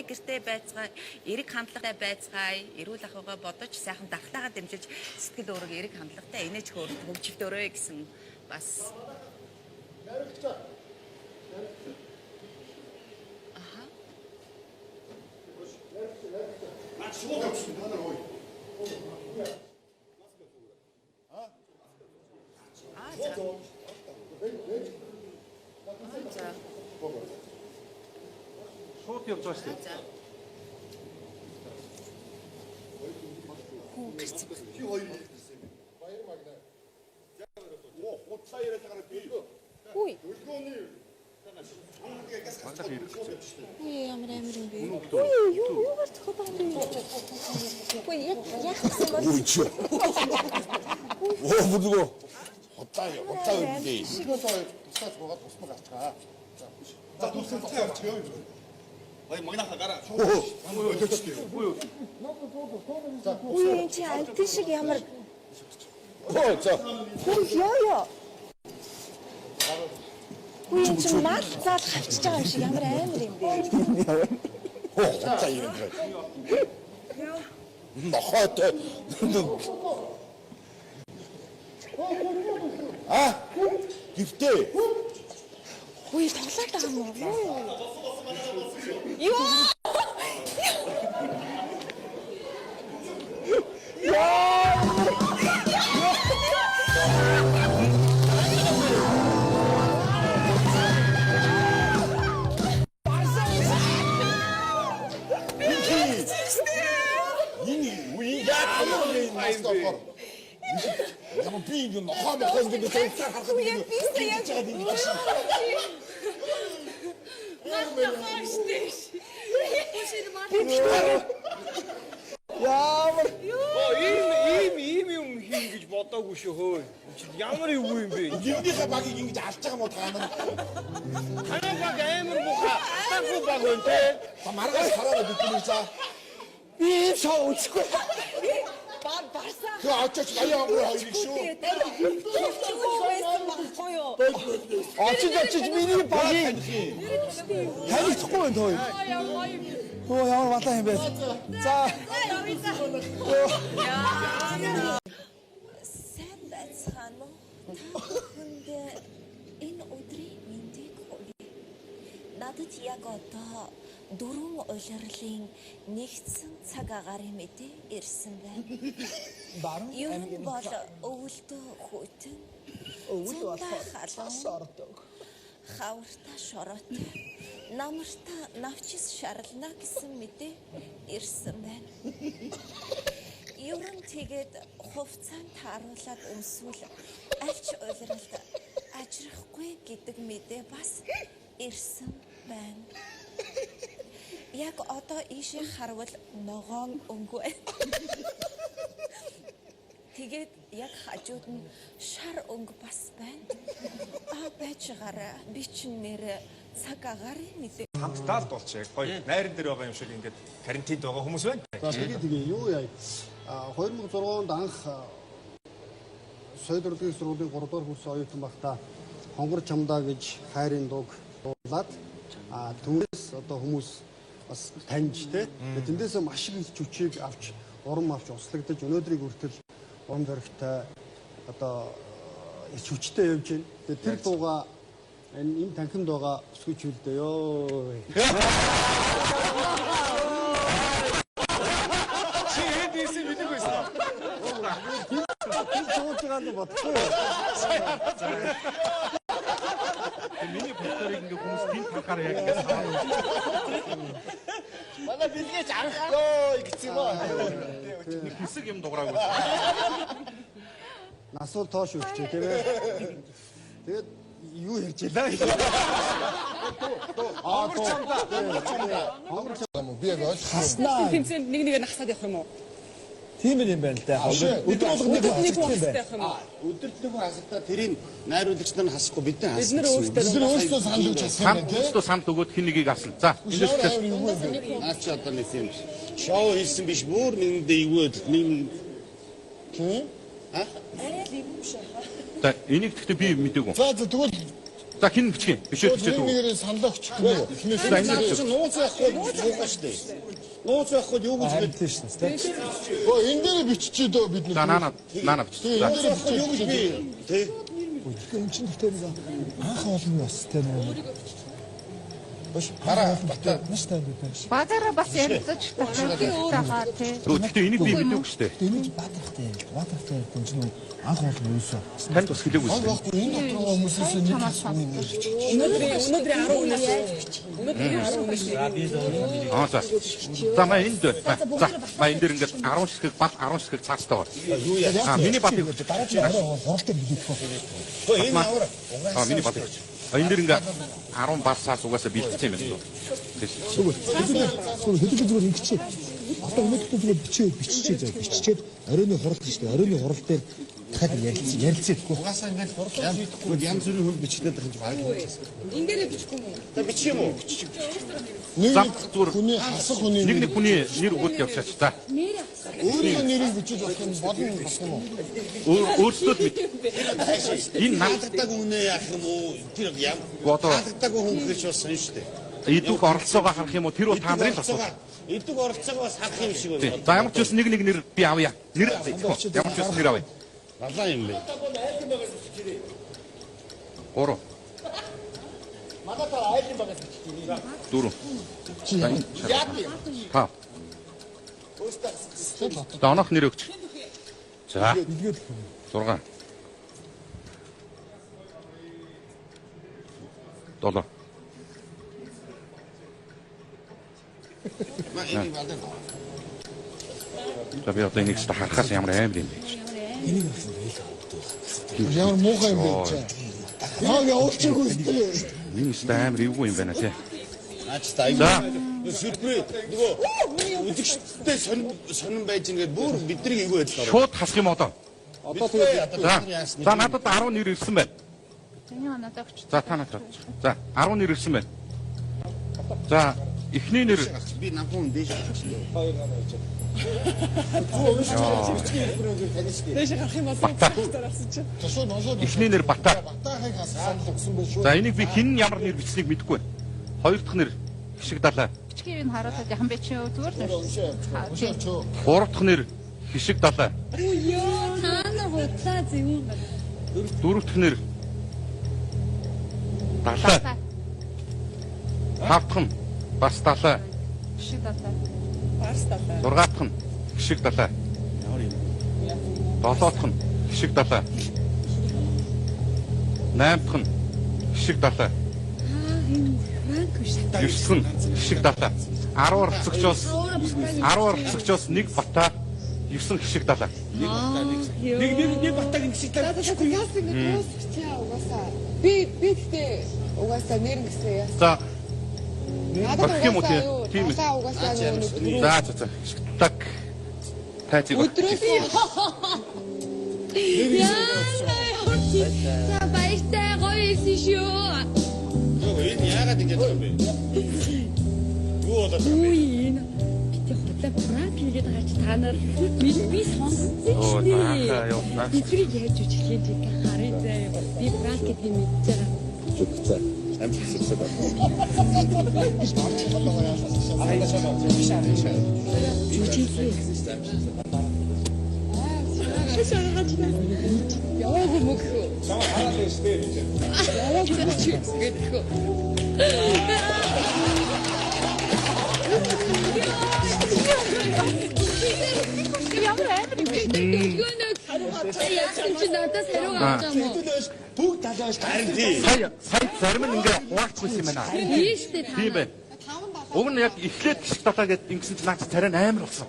гэртээ байцгаая, эрэг хандлагатай байцгаая, эрүүл ахуйгаа бодож сайхан давтаагаа дэмжиж сэтгэл өөрөг эрэг хандлагатай инээж хөгжөлдөөрэй гэсэн бас шууд явж байгаа шүү дээ. Ой. Ямар амар юм бэ? Юу болчих вэ? Ой, яг гэсэн бол. Оо бүрдгөө. Хотлаа юм дээ. Шигөө тусгаж буугаад тусмаг авчгаа. За тусгаж авчихъя. Ой магнахаа гараа. Ой, чи альтын шиг ямар. Оо за. Ёо. Ой, чи мал зал хавчиж байгаа юм шиг ямар амар юм бэ? Оо хотлаа юм бэ. Нохот. Гифтээ. Ой, тоглоод байгаа юм уу? Ёо! Ямар би юм нохоо мохоос гэдэг цааш харахад Ой, би сая. Ямар ийм юм хийн гэж бодоогүй шүү хөөе. Ямар юу юм бэ? Юуныхаа багийг ингэж алж байгаа мó та нар. Танай баг амар муха. Таггүй баг үнтэй. Та маргаас хараад бидний за. Би шоу үзэхгүй. Барсаа. Хөө очооч аяа өнгөр хоёрыг шүү. Очиж миний багийг танихгүй байна тоо. Оо ямар батаа юм бэ? За. Сайн байцгаана уу? Хүнд энэ өдрийн мэндийг хүргэе. Надад яг одоо дөрвөн улирлын нэгдсэн цаг агаарын мэдээ ирсэн байна. Юу бол өвөлдөө хүйтэн. Өвөл болохоор шордог. Хаврта шороотой. Намарта навчис шарлна гэсэн мэдээ ирсэн байна. Ер нь тэгээд хувцаанд тааруулаад өмсвөл аль ч улиралд ажрахгүй гэдэг мэдээ бас ирсэн байна. Яг одоо ийшээ харвал ногоон өнгөө. Тэгээд яг хажууд нь шар өнгө бас байна. Байж гараа би чинь нэр цаг агаарын мэдээ. Хамтдаа л болчих. Гоё найран дээр байгаа юм шиг ингээд карантинд байгаа хүмүүс байна. За тэгээ юу яа. 2006 онд анх Соёл урлагийн сургуулийн 3 дугаар курсын оюутан багтаа хонгор чамдаа гэж хайрын дууг дуулаад түүнээс одоо хүмүүс бас таньж тэ. Тэндээсээ маш их хүчийг авч урам авч услагдаж өнөөдрийг хүртэл урам зоригтой одоо их хүчтэй явж байна. Тэгээ тэр дууга энэ танхимд байгаа өсгөж үлдээ ёо. Чи хэдийсэн мэдээгүй байсан. Би сууж байгаа л бодсон. Миний подкорыг ингээ хүмүүс тийм танхаар яг ингээ сайн. Манай бэлгэж анхлоо гэсэн юм аа. Нэг хэсэг юм дуграагүй. Насуул тоош өгчээ тийм ээ. Тэгээд юу ярьж байлаа? Би яг Хаснаа. Тэмцээнд нэг насаад явах юм уу? Тийм юм байна л да. Өдөр болгоны Нэг хугацаатай юм уу? өдөртлөг хасалтаа тэрийг найруулагч нар хасахгүй бид нар Бид нар өөрсдөө санал өгч хасан Самт өөртөө самт өгөөд хин нэгийг асал. За энэ наач одоо нэг юм шоу хийсэн биш бүр нэгэндээ ивөөд нэг За энийг гэхдээ би мэдээгүй. За тэгвэл За хин бичгэн. Бишээ бичээд үү. нэгээрээ сандаа өччих юм уу? Эхнээс нь нууц байхгүй юугаа штэ. Нууц байхгүй юу гэж хэлдэг шин тэ. Оо энэ дээр биччихээ дөө бид За нар. наана бич. Энэ дээр биччихээ юу гэж би тэ. эн чинь гэхдээ анх олон бас тэ нөө. Бош хараа бата. Настай байдаг. Бадараа бас ярилцаж тахаа тий. Гэхдээ энийг би мэдээгүй шүү дээ. Тэмэж бадрахтай юм чинь анх олон юусаа. Танд бас хэлээгүй шүү дээ. Баггүй энэ дотор хүмүүсээс нэг Аа за. За маа энд байна. За маа энэ дэр ингээд 10 ширхэг баг 10 ширхэг цаастай байна. Аа миний батыг хуралтай билдэх. энэ аваа. аа миний батыг. Энэ дэр ингээд 10 баг цаас угаасаа бэлтсэн юм байна. Хэдүүлээ зүгээр ингэчээ. Одоо өнөөдөр зүгээр биччихээ. Оройны хурал шүү дээ. Оройны хурал дээр дахиад ярилцээхгүй. Угаасаа ингээд хурал янз бүрийн хөл бичлээд байх юм байна. Энэ дээр бичихгүй юм уу? Та бичих юм уу? Зам зүгээр Хүний хасах хүний нэг хүний нэр өгөөд явшаач та. өөрийнхөө нэрийг бичиж болох юм болно болох юм уу? Өөрсдөө мэд. Энэ наад Таалагддаг үнэ яах юм уу? Тэр ям. Одоо Таалагддаг хүн гэж бас сонь шүү дээ. идэх оролцоогоо харах юм уу? Тэр бол та нарын л асуудал. Идэг оролцоогоо бас харах юм шиг байна. За ямар ч үс нэг нэр би авъя. Нэр ямар ч үс нэр авъя. Балаа юм бэ. 3 4 5 Донох нэр өгч. За 6 7 Ма энэ балаа. За би одоо энийг ч харахаас ямар амар юм бэ гэж. Ямар муухай юм бэ чи? Яа явуулчихгүй сэтгэлээ. Энэ ч амар эвгүй юм байна тий. Наач та аюу. Сүрпрээ нөгөө үзэгчтэй сонирн байж ингээд бүр бидний эвгүй байдлаар. Шууд хасах юм одоо. Одоо тэгээд За надад 10 нэр ирсэн байна. Таны надад өгч. За та надад. За 10 нэр ирсэн байна. За эхний нэр би намхан дээш. Дэше гарах юм бол тараасан чи. Тосоо эхний нэр Бата. батахыг хассан гэсэн байх шүү. За энийг би хин ямар нэр бичсэнийг мэдэхгүй байна. Хоёр дахь нэр Хишиг далай. Бичгийг нь харуулаад яхан бэ чи зүгээр л. Гурав дахь нэр Хишиг далай. Ёо, таана хутлаа зөвүүн. Дөрөв дахь нэр Далай. Тавх дахь нь бас далай. Шиг далай. Барс талаа. Зургаат дахь нь Хишиг далай. Долоо дахь нь Хишиг далай. Найм дахь нь Хишиг далай. Юрсх нь Хишиг далай. 10 оролцогчоос нэг Бата, 9 Хишиг далай. Нэг батаг ингэсийг та Яасан ингэ дуусчихъя угаасаа. Би гэхдээ угаасаа нэр гэсэн яа. За Надад Болох юм уу тий? Тийм ээ. угаасаа нөгөө За. Так. Тайцыг. өдрөөс За баяртай гоё исэн шүү. Энэ яагаад ингэж юм бэ? Юу болоод байна? Үй энэ би худлаа пранк хийгээд байгаа чи та нар би сонссон Оо ч нааха ёо. Бидний яаж үжих юм тийм харин заяа. Би пранк гэдэг юм мэдж байгаа. Яваагүй мөхөө. Яваагүй ч гэдэггүй. Ямар амар юм бэ? Яасан чи надаас хариу авч байгаа юм уу? Бүгд талааш Харин тий. Сая зарим нь ингээ хуваалцсан юм байна. Ийш дээ та. Тийм байна. Уг нь яг эхлээд гიშг талаа гэдээ ингэсэн чинь наад царай нь амар болсон.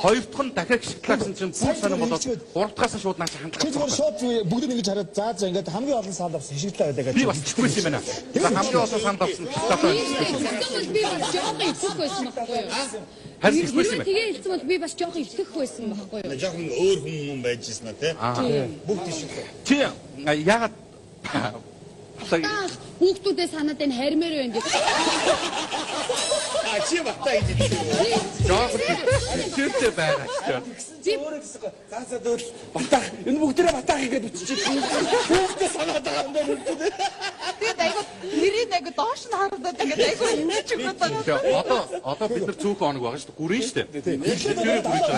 Хоёр дахь нь дахиад гიშг талаа гэсэн чинь бүр сонир болоод гурав дахьаас нь шууд наад хандгаж чи зүгээр шууд бүгд ингэж хараад за ингээд хамгийн олон санд авсан хишигтэй байдаг гэж. би бас чиггүйсэн юм байна. За хамгийн олон санд авсан гიშг талаа. Би бас жоохон итгэх байсан байхгүй юу? Харин чиггүйсэн юм байна. Тэгээ хэлсэн бол би бас жоохон итгэх байсан байхгүй юу? Жохон өөр хүн байж гисэн аа тий. Бүгд тийш. Чи яагаад Хүүхдүүдээ санаад энэ хармаар байна гэж. А чи батаа гэж хэлсэн. жоох чиртэй байгаа ч. За дөр батаа энэ бүгдээрээ батаа хийгээд үчиж. Бүгдээ санаад байгаа юм байна. доош нь харагдаад ингээд айгүй ингэж өгöd байгаа. Тэгээ одоо бид нар цөөхөн оног байгаа шүү дээ. Гүрэн шүү дээ.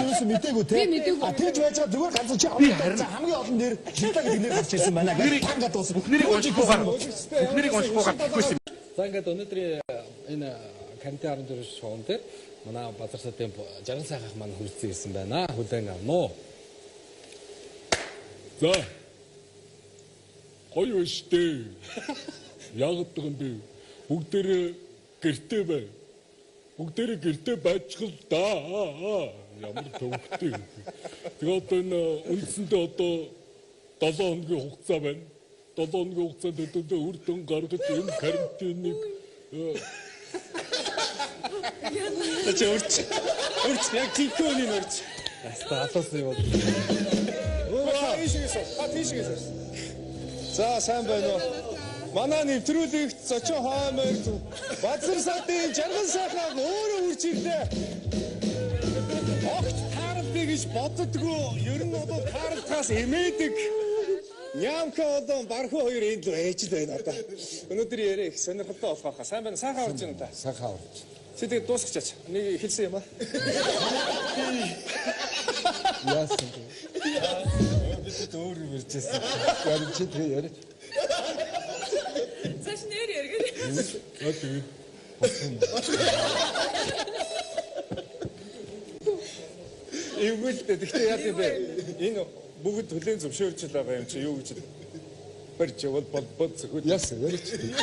Юус мэдээгүй те. А тэгж байж байгаа зүгээр ганц чи хамгийн олон нэр жилдаа гэдэг нэр гарч ирсэн байна. Танга дуусах. Бүхнийг уншихгүйгээр гэхгүй юм. За ингээд өнөөдрийн энэ Канти 14 шоун дээр манай Базар сатын жаргал сайхах маань хүрсэн ирсэн байна. Хүлээн авна уу? За. Гоё штэ. Ягддаг юм бэ? Бүгдээрээ гэртээ бай. Бүгдээрээ гэртээ байцгал да. Ямар төвхтэй. Тэгээ одоо энэ үндсэндээ одоо 7 хоногийн хугацаа байна. 7 хоногийн хугацаанд өдөртөө үр дүн гаргаж энэ карантиныг Урч яг тийхүүний урч. Аста алуусан юм. тийшгээс. За сайн байна уу? Манай нэвтрүүлэгт зочин хаамаар Базар сатын жаргал сайхан өөрөө үрж ирлээ. Огт тааралдгийг гэж боддгоо ер нь бол тааралтаас эмээдэг. Нямка одоо бархуу хоёр энд л ээж л байна одоо. Өнөөдөр яриа их сонирхолтой болох байхаа. Сайн байна. Сайхан орж байна та. Сайхан орж. Чи тэгээд дуусчихаач. Нэг хэлсэн юм аа. Яасан бэ? Бид өөр юм ярьжсэн. Яг чи тэгээ яриа. Цааш нэр яргээд. Эвгүүлтэй. Гэхдээ яа гэвэл энэ бүгд хүлэн зөвшөөрч л байгаа юм чи юу гэж барьж явал бод зөвхөн Яасан яриач. Тэгээд